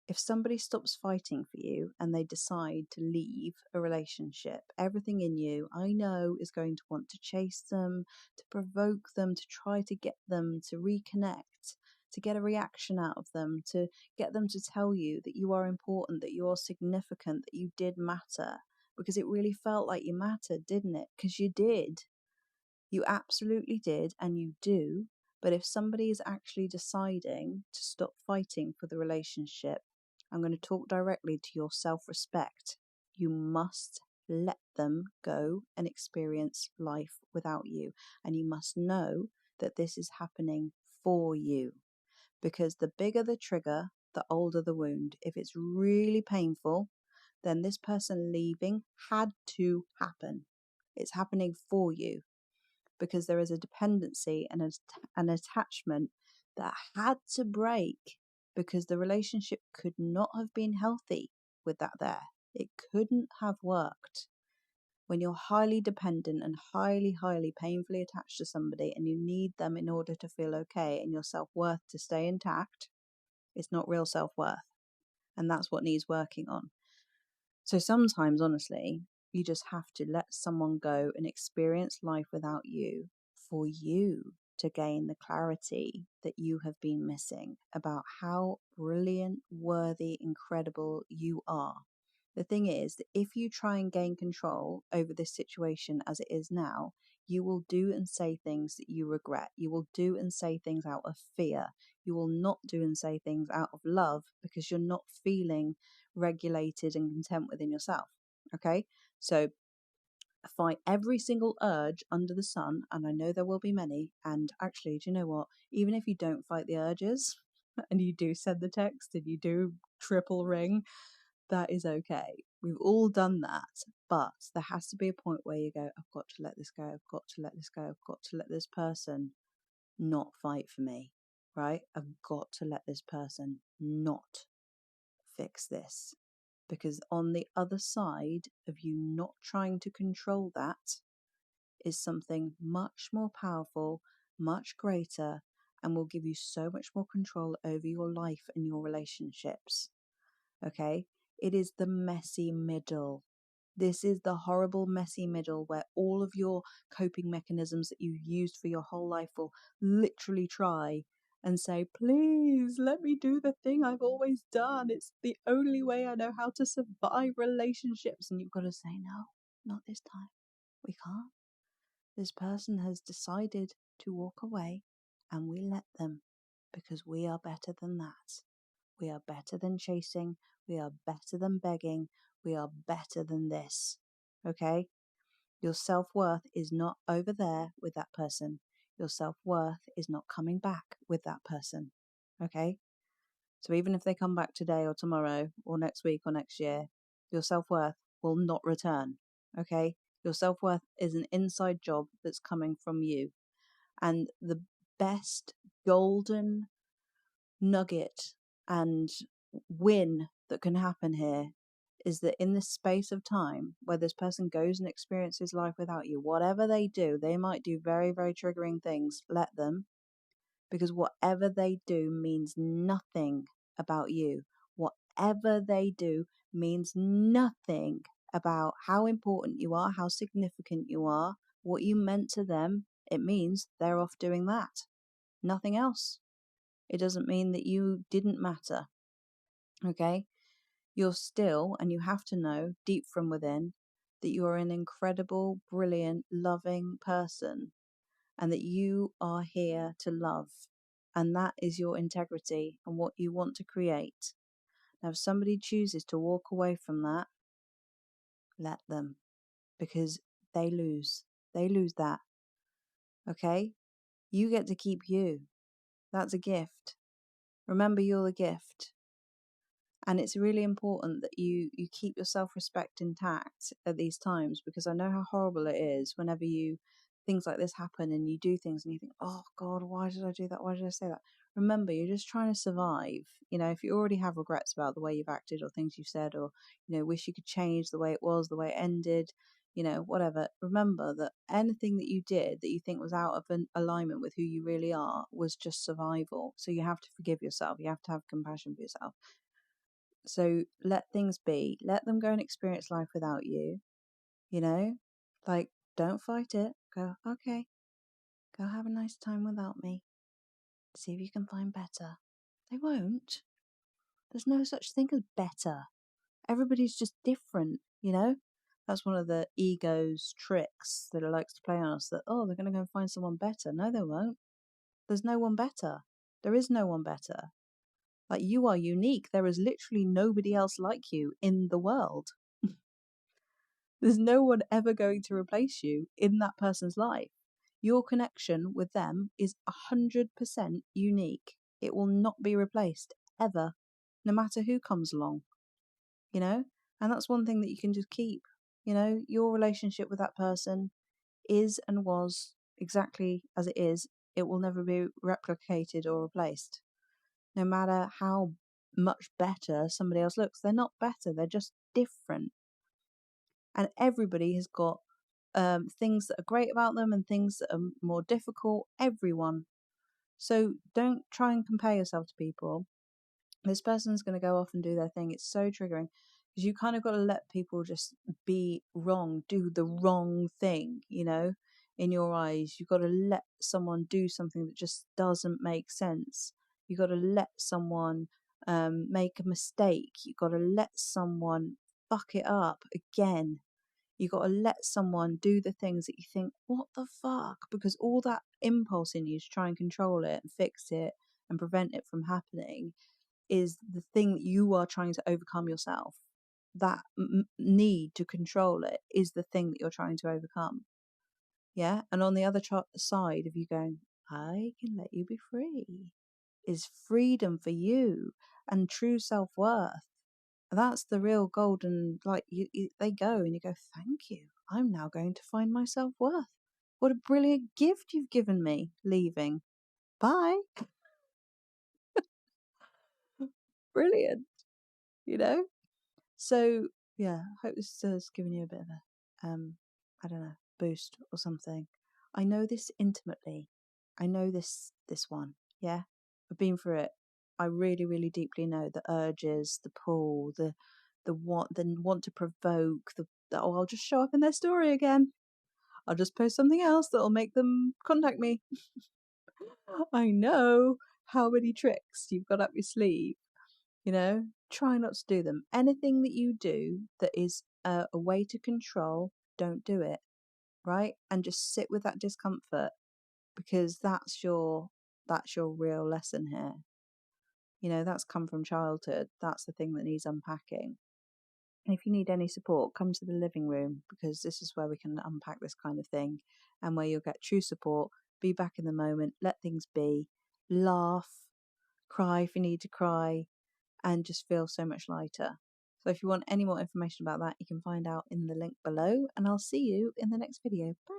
If somebody stops fighting for you and they decide to leave a relationship, everything in you, I know, is going to want to chase them, to provoke them, to try to get them to reconnect, to get a reaction out of them, to get them to tell you that you are important, that you are significant, that you did matter. Because it really felt like you mattered, didn't it? Because you did. You absolutely did, and you do. But if somebody is actually deciding to stop fighting for the relationship, I'm going to talk directly to your self-respect. You must let them go and experience life without you. And you must know that this is happening for you. Because the bigger the trigger, the older the wound. If it's really painful, then this person leaving had to happen. It's happening for you. Because there is a dependency and an attachment that had to break, because the relationship could not have been healthy with that there. It couldn't have worked. When you're highly dependent and highly, highly painfully attached to somebody and you need them in order to feel okay and your self-worth to stay intact, it's not real self-worth. And that's what needs working on. So sometimes, honestly, you just have to let someone go and experience life without you for you to gain the clarity that you have been missing about how brilliant, worthy, incredible you are. The thing is that if you try and gain control over this situation as it is now, you will do and say things that you regret. You will do and say things out of fear. You will not do and say things out of love because you're not feeling regulated and content within yourself. Okay, so fight every single urge under the sun, and I know there will be many. And actually, do you know what? Even if you don't fight the urges and you do send the text and you do triple ring, that is okay. We've all done that, but there has to be a point where you go, I've got to let this go, I've got to let this go, I've got to let this person not fight for me, right? I've got to let this person not fix this. Because on the other side of you not trying to control that is something much more powerful, much greater, and will give you so much more control over your life and your relationships. Okay? It is the messy middle. This is the horrible, messy middle where all of your coping mechanisms that you've used for your whole life will literally try and say, please let me do the thing I've always done. It's the only way I know how to survive relationships. And you've got to say, no, not this time. We can't. This person has decided to walk away, and we let them, because we are better than that. We are better than chasing. We are better than begging. We are better than this. Okay? Your self-worth is not over there with that person. Your self-worth is not coming back with that person. Okay? So even if they come back today or tomorrow or next week or next year, your self-worth will not return. Okay? Your self-worth is an inside job that's coming from you. And the best golden nugget and win that can happen here is that in this space of time where this person goes and experiences life without you, whatever they do, they might do very, very triggering things. Let them, because whatever they do means nothing about you. Whatever they do means nothing about how important you are, how significant you are, what you meant to them. It means they're off doing that. Nothing else. It doesn't mean that you didn't matter. Okay? You're still, and you have to know deep from within, that you are an incredible, brilliant, loving person, and that you are here to love. And that is your integrity and what you want to create. Now, if somebody chooses to walk away from that, let them, because they lose. They lose that. Okay? You get to keep you. That's a gift. Remember, you're the gift. And it's really important that you keep your self-respect intact at these times, because I know how horrible it is whenever things like this happen and you do things and you think, oh God, why did I do that? Why did I say that? Remember, you're just trying to survive. You know, if you already have regrets about the way you've acted or things you've said, or, wish you could change the way it was, the way it ended, whatever, remember that anything that you did that you think was out of an alignment with who you really are was just survival. So you have to forgive yourself. You have to have compassion for yourself. So let things be. Let them go and experience life without you, you know? Like, don't fight it. Go, okay, go have a nice time without me. See if you can find better. They won't. There's no such thing as better. Everybody's just different, you know? That's one of the ego's tricks that it likes to play on us, that, oh, they're going to go and find someone better. No, they won't. There's no one better. There is no one better. Like, you are unique. There is literally nobody else like you in the world. There's no one ever going to replace you in that person's life. Your connection with them is 100% unique. It will not be replaced ever, no matter who comes along, you know? And that's one thing that you can just keep. You know, your relationship with that person is and was exactly as it is. It will never be replicated or replaced. No matter how much better somebody else looks, they're not better, they're just different. And everybody has got things that are great about them and things that are more difficult. Everyone. So don't try and compare yourself to people. This person's going to go off and do their thing. It's so triggering because you kind of got to let people just be wrong, do the wrong thing, you know, in your eyes. You've got to let someone do something that just doesn't make sense. You've got to let someone make a mistake. You've got to let someone fuck it up again. You got to let someone do the things that you think, what the fuck? Because all that impulse in you to try and control it and fix it and prevent it from happening is the thing that you are trying to overcome yourself. That need to control it is the thing that you're trying to overcome. Yeah. And on the other side of you going, I can let you be free, is freedom for you and true self-worth. That's the real golden, like, they go and you go, thank you. I'm now going to find my self-worth. What a brilliant gift you've given me, leaving. Bye. Brilliant, you know? So, yeah, I hope this has given you a bit of a, I don't know, boost or something. I know this intimately. I know this one, yeah? I've been through it. I really, really deeply know the urges, the pull, the want to provoke, oh, I'll just show up in their story again. I'll just post something else that'll make them contact me. I know how many tricks you've got up your sleeve, you know? Try not to do them. Anything that you do that is a way to control, don't do it, right? And just sit with that discomfort, because that's your real lesson here. You know, that's come from childhood. That's the thing that needs unpacking. And if you need any support, come to the living room, because this is where we can unpack this kind of thing and where you'll get true support. Be back in the moment, let things be, laugh, cry if you need to cry, and just feel so much lighter. So if you want any more information about that, you can find out in the link below, and I'll see you in the next video. Bye.